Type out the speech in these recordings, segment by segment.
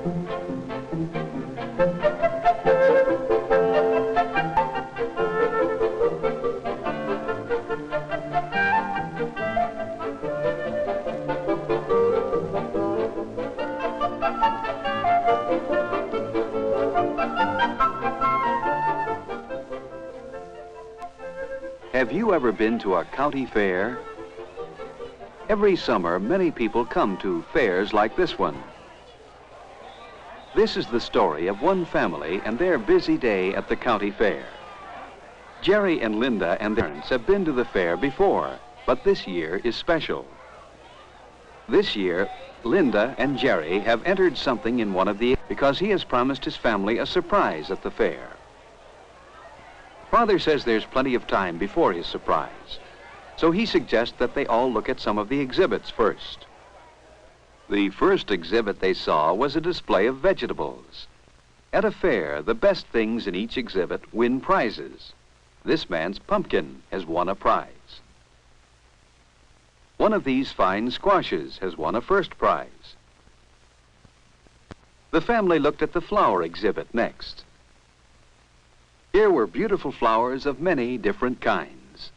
Have you ever been to a county fair? Every summer, many people come to fairs like this one. This is the story of one family and their busy day at the county fair. Jerry and Linda and their parents have been to the fair before, but this year is special. This year, Linda and Jerry have entered something in one of the because he has promised his family a surprise at the fair. Father says there's plenty of time before his surprise, so he suggests that they all look at some of the exhibits first. The first exhibit they saw was a display of vegetables. At a fair, the best things in each exhibit win prizes. This man's pumpkin has won a prize. One of these fine squashes has won a first prize. The family looked at the flower exhibit next. Here were beautiful flowers of many different kinds.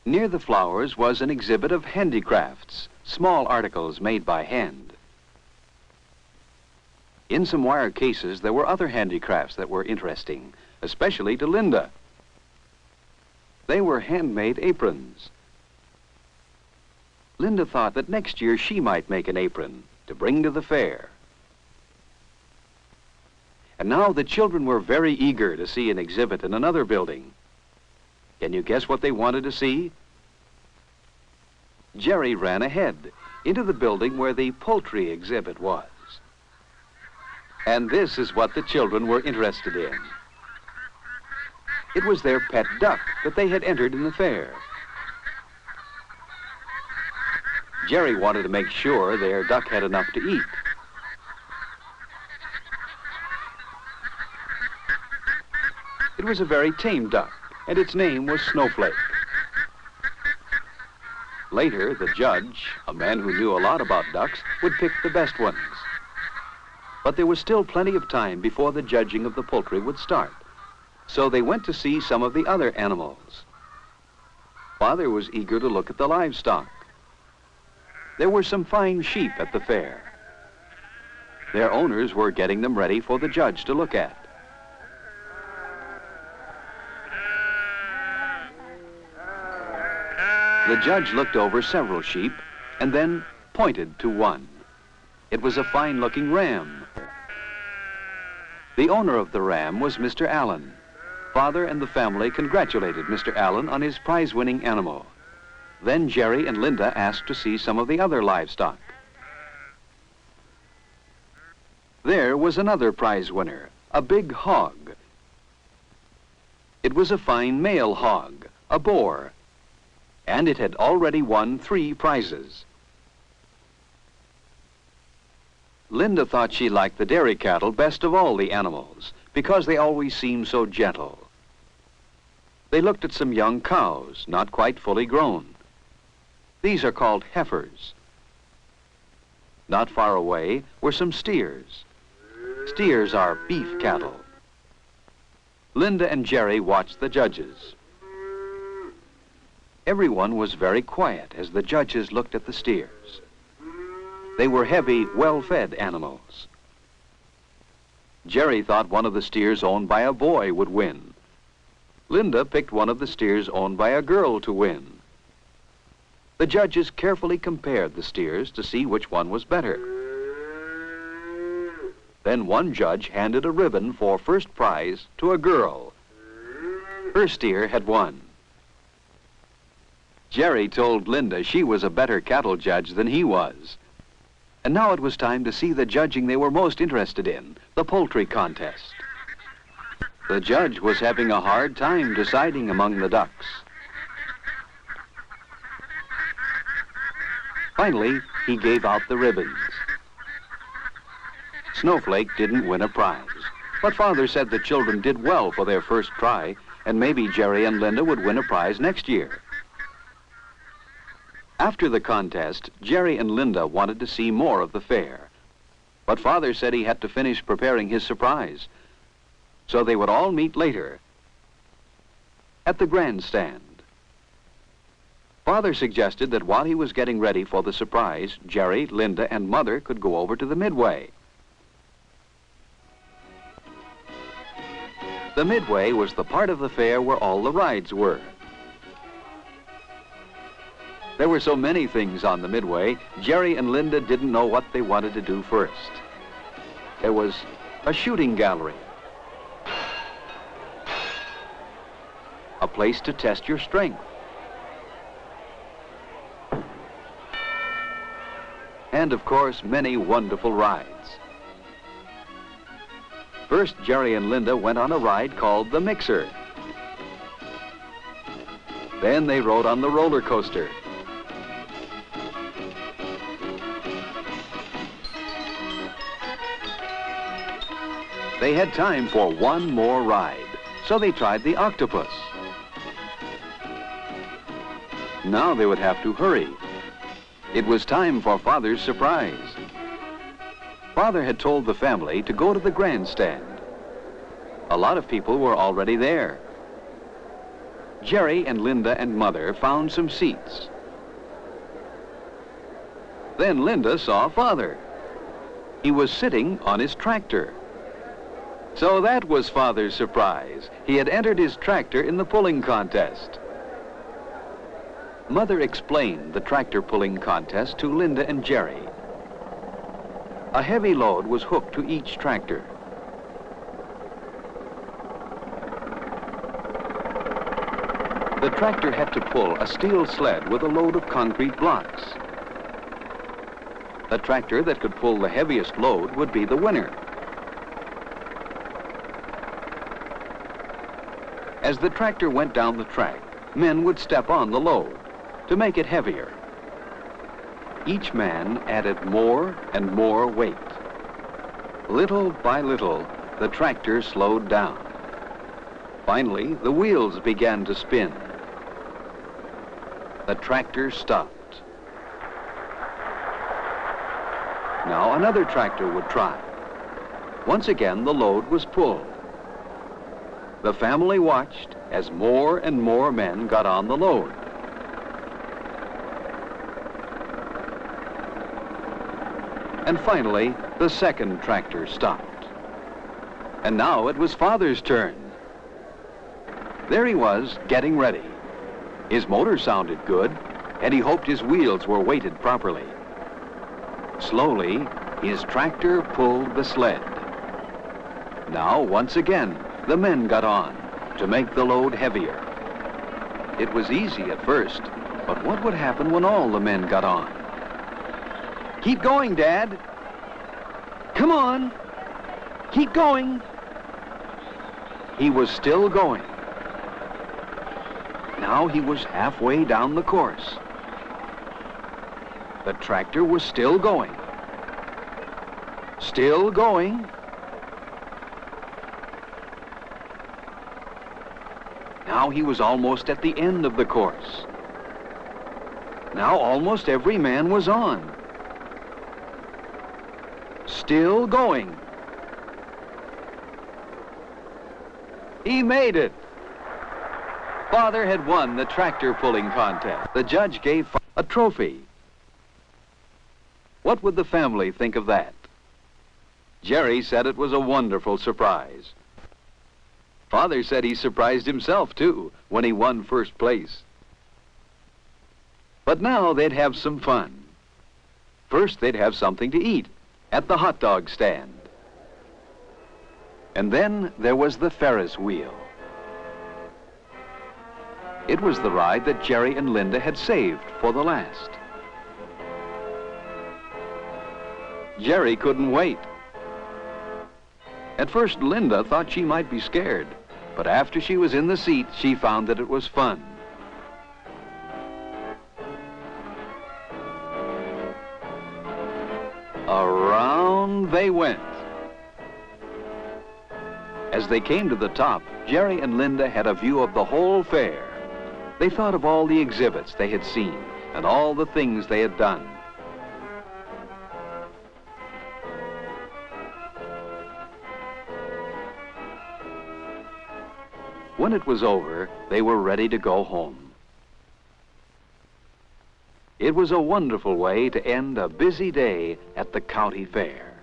Near the flowers was an exhibit of handicrafts, small articles made by hand. In some wire cases, there were other handicrafts that were interesting, especially to Linda. They were handmade aprons. Linda thought that next year she might make an apron to bring to the fair. And now the children were very eager to see an exhibit in another building. Can you guess what they wanted to see? Jerry ran ahead into the building where the poultry exhibit was. And this is what the children were interested in. It was their pet duck that they had entered in the fair. Jerry wanted to make sure their duck had enough to eat. It was a very tame duck, and its name was Snowflake. Later, the judge, a man who knew a lot about ducks, would pick the best ones. But there was still plenty of time before the judging of the poultry would start, so they went to see some of the other animals. Father was eager to look at the livestock. There were some fine sheep at the fair. Their owners were getting them ready for the judge to look at. The judge looked over several sheep and then pointed to one. It was a fine-looking ram. The owner of the ram was Mr. Allen. Father and the family congratulated Mr. Allen on his prize-winning animal. Then Jerry and Linda asked to see some of the other livestock. There was another prize winner, a big hog. It was a fine male hog, a boar, and it had already won 3 prizes. Linda thought she liked the dairy cattle best of all the animals because they always seemed so gentle. They looked at some young cows, not quite fully grown. These are called heifers. Not far away were some steers. Steers are beef cattle. Linda and Jerry watched the judges. Everyone was very quiet as the judges looked at the steers. They were heavy, well-fed animals. Jerry thought one of the steers owned by a boy would win. Linda picked one of the steers owned by a girl to win. The judges carefully compared the steers to see which one was better. Then one judge handed a ribbon for first prize to a girl. Her steer had won. Jerry told Linda she was a better cattle judge than he was. And now it was time to see the judging they were most interested in, the poultry contest. The judge was having a hard time deciding among the ducks. Finally, he gave out the ribbons. Snowflake didn't win a prize, but Father said the children did well for their first try, and maybe Jerry and Linda would win a prize next year. After the contest, Jerry and Linda wanted to see more of the fair, But Father said he had to finish preparing his surprise. So they would all meet later at the grandstand. Father suggested that while he was getting ready for the surprise, Jerry, Linda, and Mother could go over to the Midway. The Midway was the part of the fair where all the rides were. There were so many things on the Midway, Jerry and Linda didn't know what they wanted to do first. There was a shooting gallery, a place to test your strength, and of course, many wonderful rides. First, Jerry and Linda went on a ride called the Mixer. Then they rode on the roller coaster. They had time for one more ride, so they tried the octopus. Now they would have to hurry. It was time for Father's surprise. Father had told the family to go to the grandstand. A lot of people were already there. Jerry and Linda and Mother found some seats. Then Linda saw Father. He was sitting on his tractor. So that was Father's surprise. He had entered his tractor in the pulling contest. Mother explained the tractor pulling contest to Linda and Jerry. A heavy load was hooked to each tractor. The tractor had to pull a steel sled with a load of concrete blocks. The tractor that could pull the heaviest load would be the winner. As the tractor went down the track, men would step on the load to make it heavier. Each man added more and more weight. Little by little, the tractor slowed down. Finally, the wheels began to spin. The tractor stopped. Now another tractor would try. Once again, the load was pulled. The family watched as more and more men got on the load. And finally, the second tractor stopped. And now it was Father's turn. There he was, getting ready. His motor sounded good, and he hoped his wheels were weighted properly. Slowly, his tractor pulled the sled. Now, once again, the men got on to make the load heavier. It was easy at first, but what would happen when all the men got on? Keep going, Dad. Come on. Keep going. He was still going. Now he was halfway down the course. The tractor was still going. Still going. Now he was almost at the end of the course. Now almost every man was on. Still going. He made it. Father had won the tractor pulling contest. The judge gave a trophy. What would the family think of that? Jerry said it was a wonderful surprise. Father said he surprised himself, too, when he won first place. But now they'd have some fun. First, they'd have something to eat at the hot dog stand. And then there was the Ferris wheel. It was the ride that Jerry and Linda had saved for the last. Jerry couldn't wait. At first, Linda thought she might be scared, but after she was in the seat, she found that it was fun. Around they went. As they came to the top, Jerry and Linda had a view of the whole fair. They thought of all the exhibits they had seen and all the things they had done. When it was over, they were ready to go home. It was a wonderful way to end a busy day at the county fair.